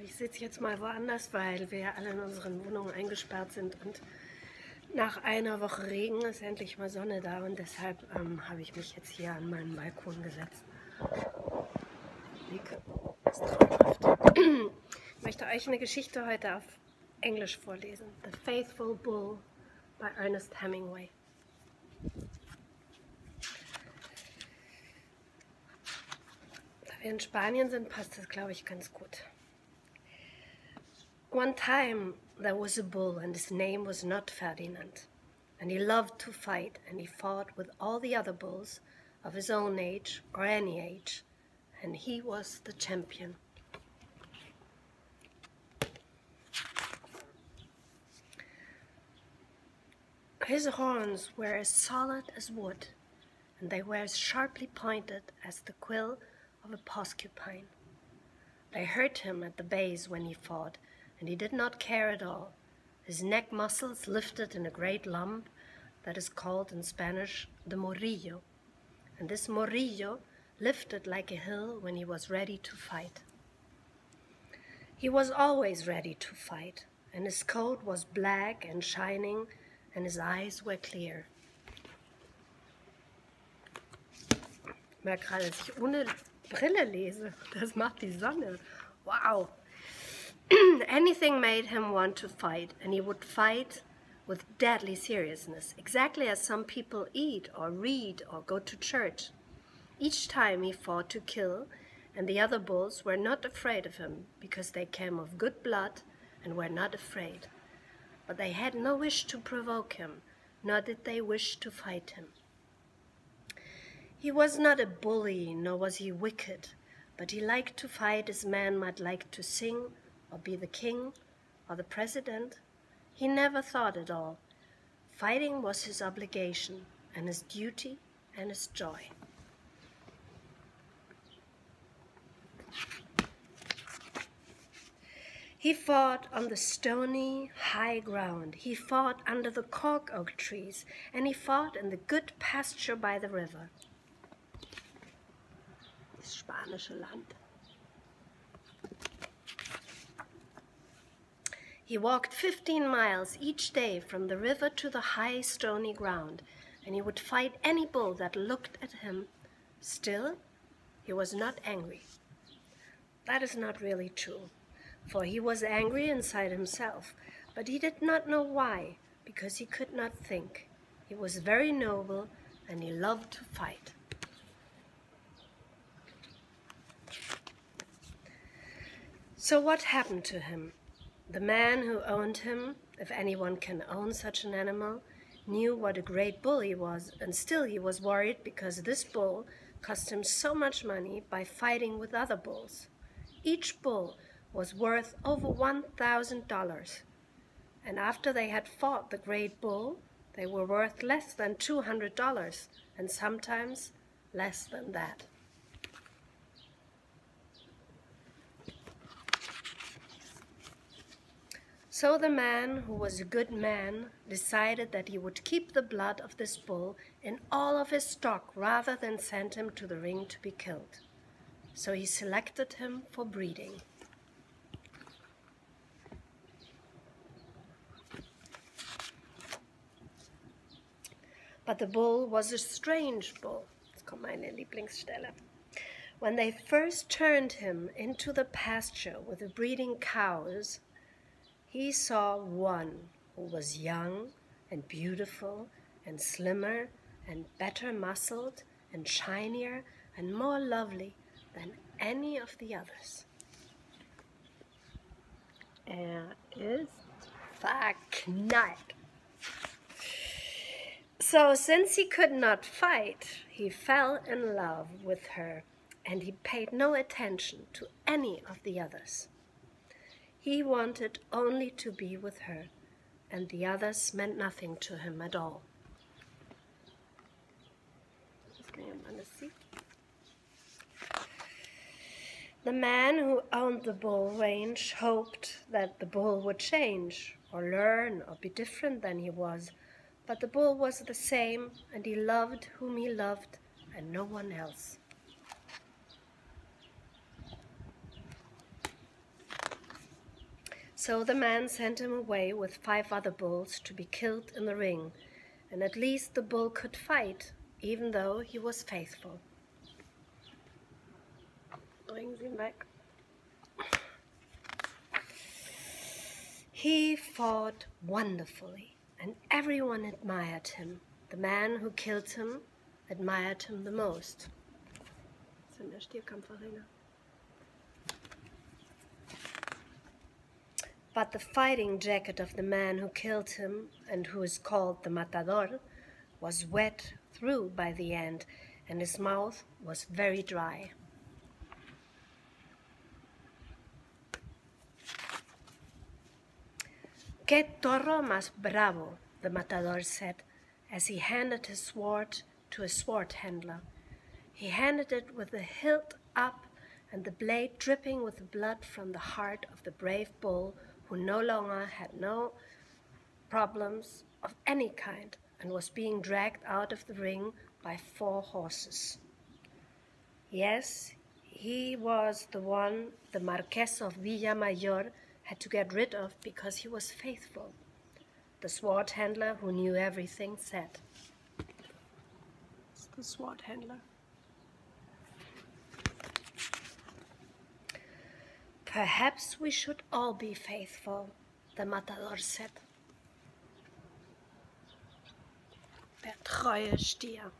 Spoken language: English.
Ich sitze jetzt mal woanders, weil wir alle in unseren Wohnungen eingesperrt sind und nach einer Woche Regen ist endlich mal Sonne da und deshalb habe ich mich jetzt hier an meinen Balkon gesetzt. Das ist traumhaft. Ich möchte euch eine Geschichte heute auf Englisch vorlesen. The Faithful Bull by Ernest Hemingway. Da wir in Spanien sind, passt das, glaube ich, ganz gut. One time there was a bull and his name was not Ferdinand, and he loved to fight, and he fought with all the other bulls of his own age or any age, and he was the champion. His horns were as solid as wood, and they were as sharply pointed as the quill of a porcupine. They hurt him at the base when he fought, and he did not care at all. His neck muscles lifted in a great lump that is called in Spanish the morillo, and this morillo lifted like a hill when he was ready to fight. He was always ready to fight, and his coat was black and shining, and his eyes were clear. Ich merke gerade, dass ich ohne Brille lese. Das macht die Sonne. Wow. Anything made him want to fight, and he would fight with deadly seriousness, exactly as some people eat or read or go to church. Each time he fought to kill, and the other bulls were not afraid of him, because they came of good blood and were not afraid. But they had no wish to provoke him, nor did they wish to fight him. He was not a bully, nor was he wicked, but he liked to fight as man might like to sing, or be the king, or the president. He never thought at all. Fighting was his obligation, and his duty, and his joy. He fought on the stony, high ground. He fought under the cork oak trees, and he fought in the good pasture by the river. Das spanische Land. He walked 15 miles each day from the river to the high stony ground, and he would fight any bull that looked at him. Still, he was not angry. That is not really true, for he was angry inside himself, but he did not know why, because he could not think. He was very noble, and he loved to fight. So what happened to him? The man who owned him, if anyone can own such an animal, knew what a great bull he was, and still he was worried because this bull cost him so much money by fighting with other bulls. Each bull was worth over $1,000, and after they had fought the great bull, they were worth less than $200, and sometimes less than that. So the man, who was a good man, decided that he would keep the blood of this bull in all of his stock rather than send him to the ring to be killed. So he selected him for breeding. But the bull was a strange bull. Jetzt kommt meine Lieblingsstelle. When they first turned him into the pasture with the breeding cows, he saw one who was young and beautiful and slimmer and better muscled and shinier and more lovely than any of the others. Ist verknallt. So since he could not fight, he fell in love with her, and he paid no attention to any of the others. He wanted only to be with her, and the others meant nothing to him at all. The man who owned the bull range hoped that the bull would change, or learn, or be different than he was, but the bull was the same, and he loved whom he loved, and no one else. So the man sent him away with 5 other bulls to be killed in the ring, and at least the bull could fight, even though he was faithful. Bringen Sie ihn weg. He fought wonderfully, and everyone admired him. The man who killed him admired him the most. Das ist in der Stierkampfarena. But the fighting jacket of the man who killed him, and who is called the matador, was wet through by the end, and his mouth was very dry. "Qué toro más bravo," the matador said, as he handed his sword to a sword handler. He handed it with the hilt up and the blade dripping with the blood from the heart of the brave bull, who no longer had no problems of any kind and was being dragged out of the ring by 4 horses. Yes, he was the one the Marquess of Villamayor had to get rid of because he was faithful, the sword handler who knew everything said. It's the sword handler. "Perhaps we should all be faithful," the matador said. Der treue Stier.